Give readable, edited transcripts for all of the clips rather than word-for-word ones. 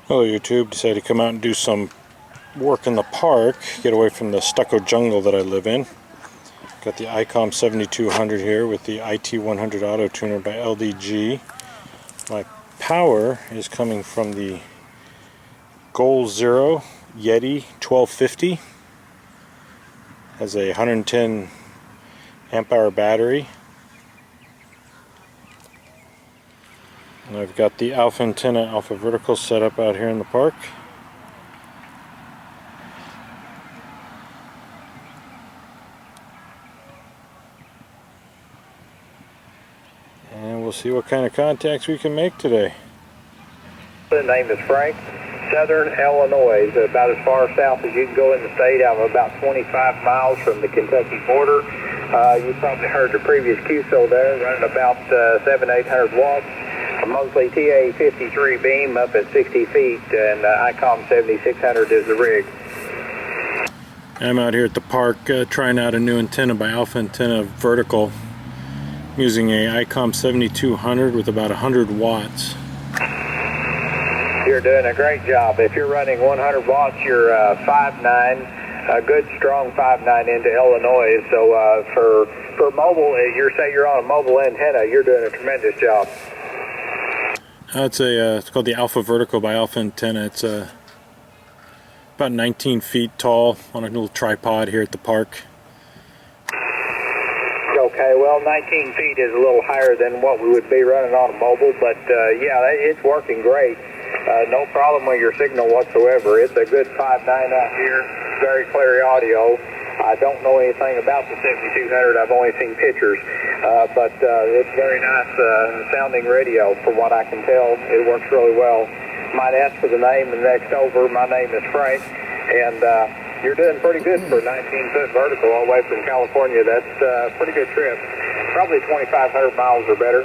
Hello YouTube, decided to come out and do some work in the park, get away from the stucco jungle that I live in. Got the ICOM 7200 here with the IT100 Auto Tuner by LDG. My power is coming from the Goal Zero Yeti 1250. Has a 110 amp hour battery. And I've got the Alpha Antenna, Alpha Vertical set up out here in the park. And we'll see what kind of contacts we can make today. The name is Frank. Southern Illinois is about as far south as you can go in the state. I'm about 25 miles from the Kentucky border. You probably heard the previous QSO there, running about 700-800 watts. A Mosley TA53 beam up at 60 feet, and ICOM 7600 is the rig. I'm out here at the park trying out a new antenna by Alpha Antenna Vertical. I'm using a ICOM 7200 with about 100 watts. You're doing a great job. If you're running 100 watts, you're 5.9, a good strong 5.9 into Illinois. So for mobile, you're on a mobile antenna, you're doing a tremendous job. It's called the Alpha Vertical by Alpha Antenna. It's about 19 feet tall on a little tripod here at the park. Okay, well, 19 feet is a little higher than what we would be running on a mobile, but yeah, it's working great. No problem with your signal whatsoever. It's a good 5.9 out here, very clear audio. I don't know anything about the 7200. I've only seen pictures, but it's very nice sounding radio from what I can tell. It works really well. Might ask for the name and next over. My name is Frank, and you're doing pretty good for a 19-foot vertical all the way from California. That's a pretty good trip. Probably 2,500 miles or better.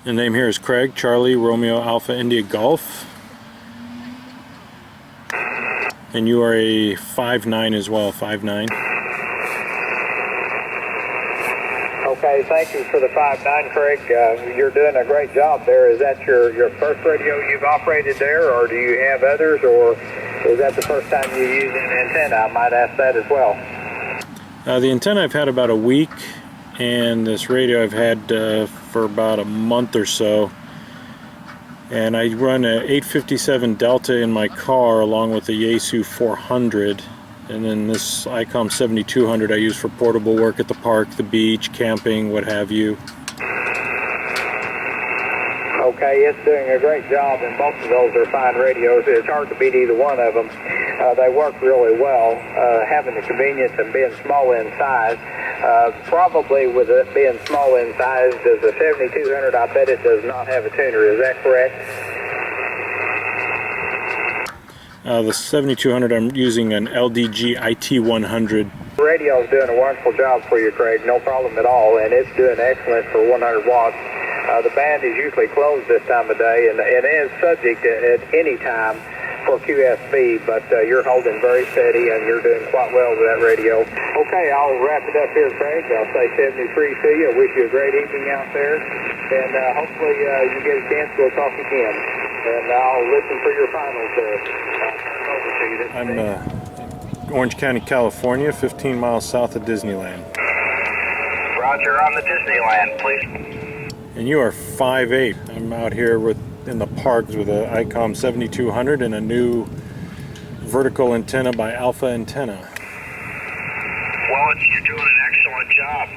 The name here is Craig, Charlie, Romeo, Alpha, India, Golf. And you are a 5.9 as well, 5.9. Okay, thank you for the 5.9, Craig. You're doing a great job there. Is that your first radio you've operated there, or do you have others, or is that the first time you use an antenna? I might ask that as well. The antenna I've had about a week, and this radio I've had for about a month or so. And I run a 857 Delta in my car along with the Yaesu 400, and then this ICOM 7200 I use for portable work at the park, the beach, camping, what have you. Okay, it's doing a great job, and both of those are fine radios. It's hard to beat either one of them. They work really well, having the convenience of being small in size. Probably with it being small in size, does the 7200, I bet it does not have a tuner. Is that correct? The 7200, I'm using an LDG IT100. The radio's doing a wonderful job for you, Craig. No problem at all, and it's doing excellent for 100 watts. The band is usually closed this time of day, and it is subject at any time for QSB, but you're holding very steady, and you're doing quite well with that radio. Okay, I'll wrap it up here, Craig. I'll say 73 to you. I wish you a great evening out there, and hopefully you get a chance to talk again. And I'll listen for your finals there. I'll turn it over to you. I'm Orange County, California, 15 miles south of Disneyland. Roger, on the Disneyland, please. And you are 5'8". I'm out here in the parks with a ICOM 7200 and a new vertical antenna by Alpha Antenna. Well, you're doing an excellent job.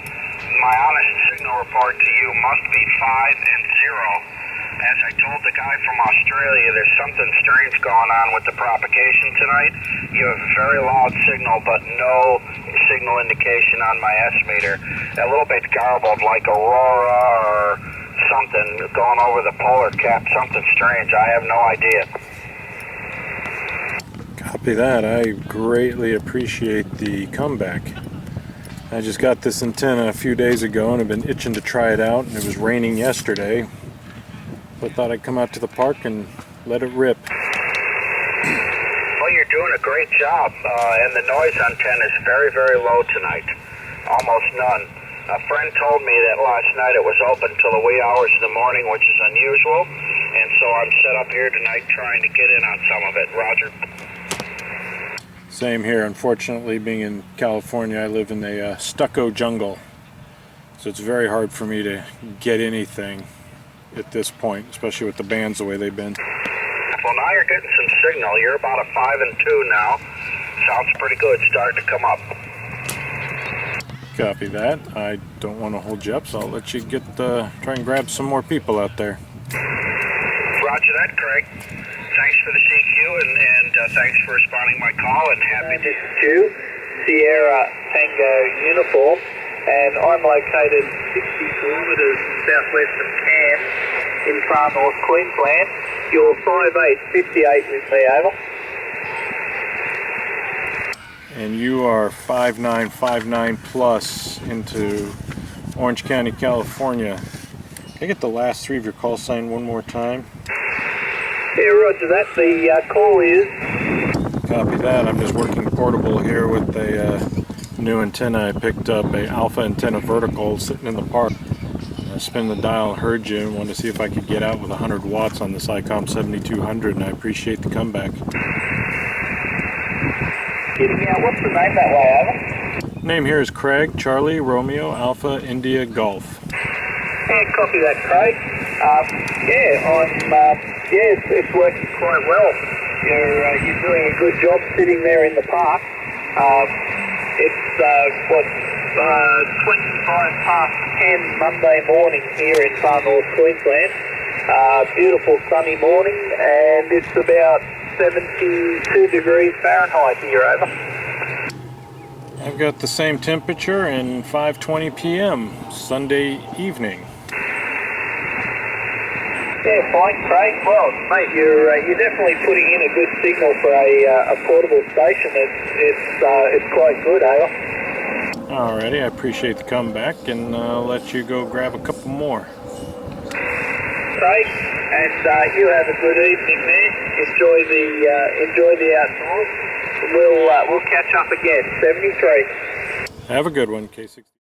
My honest signal report to you must be 5 and 0. As I told the guy from Australia, there's something strange going on with the propagation tonight. You have a very loud signal, but no signal indication on my S-meter. A little bit garbled, like Aurora or something going over the polar cap, something strange. I have no idea. Copy that. I greatly appreciate the comeback. I just got this antenna a few days ago and I've been itching to try it out, and it was raining yesterday. So I thought I'd come out to the park and let it rip. Well, you're doing a great job, and the noise antenna is very, very low tonight. Almost none. A friend told me that last night it was open till the wee hours of the morning, which is unusual, And so I'm set up here tonight trying to get in on some of it. Roger. Same here. Unfortunately, being in California, I live in a stucco jungle. So it's very hard for me to get anything at this point, especially with the bands the way they've been. Well, now you're getting some signal. You're about a 5 and 2 now. Sounds pretty good. Starting to come up. Copy that. I don't want to hold you up, so I'll let you get try and grab some more people out there. Roger that, Craig. Thanks for the CQ and thanks for responding to my call. And happy This is Stu, Sierra Tango uniform, and I'm located 60 kilometres southwest of Cairns in far north Queensland. You're 5858 with me, over. And you are 5959 plus into Orange County, California. Can I get the last three of your call sign one more time? Yeah, roger that. The call is... Copy that. I'm just working portable here with a new antenna I picked up, a alpha antenna vertical sitting in the park. I spun the dial, heard you, and wanted to see if I could get out with 100 watts on this ICOM 7200, and I appreciate the comeback. Getting out. What's the name that way, over? Name here is Craig, Charlie, Romeo, Alpha, India, Golf. Yeah, copy that, Craig. It's working quite well. You're doing a good job sitting there in the park. It's 25 past 10 Monday morning here in far north Queensland. Beautiful sunny morning, and it's about 72 degrees Fahrenheit here, over. I've got the same temperature and 5:20 p.m. Sunday evening. Yeah, fine, Craig. Well, mate, you're definitely putting in a good signal for a portable station. It's quite good, over. Alrighty, I appreciate the comeback, and I'll let you go grab a couple more. Craig, and you have a good evening, man. Enjoy the outdoors. We'll catch up again. 73. Have a good one, K60.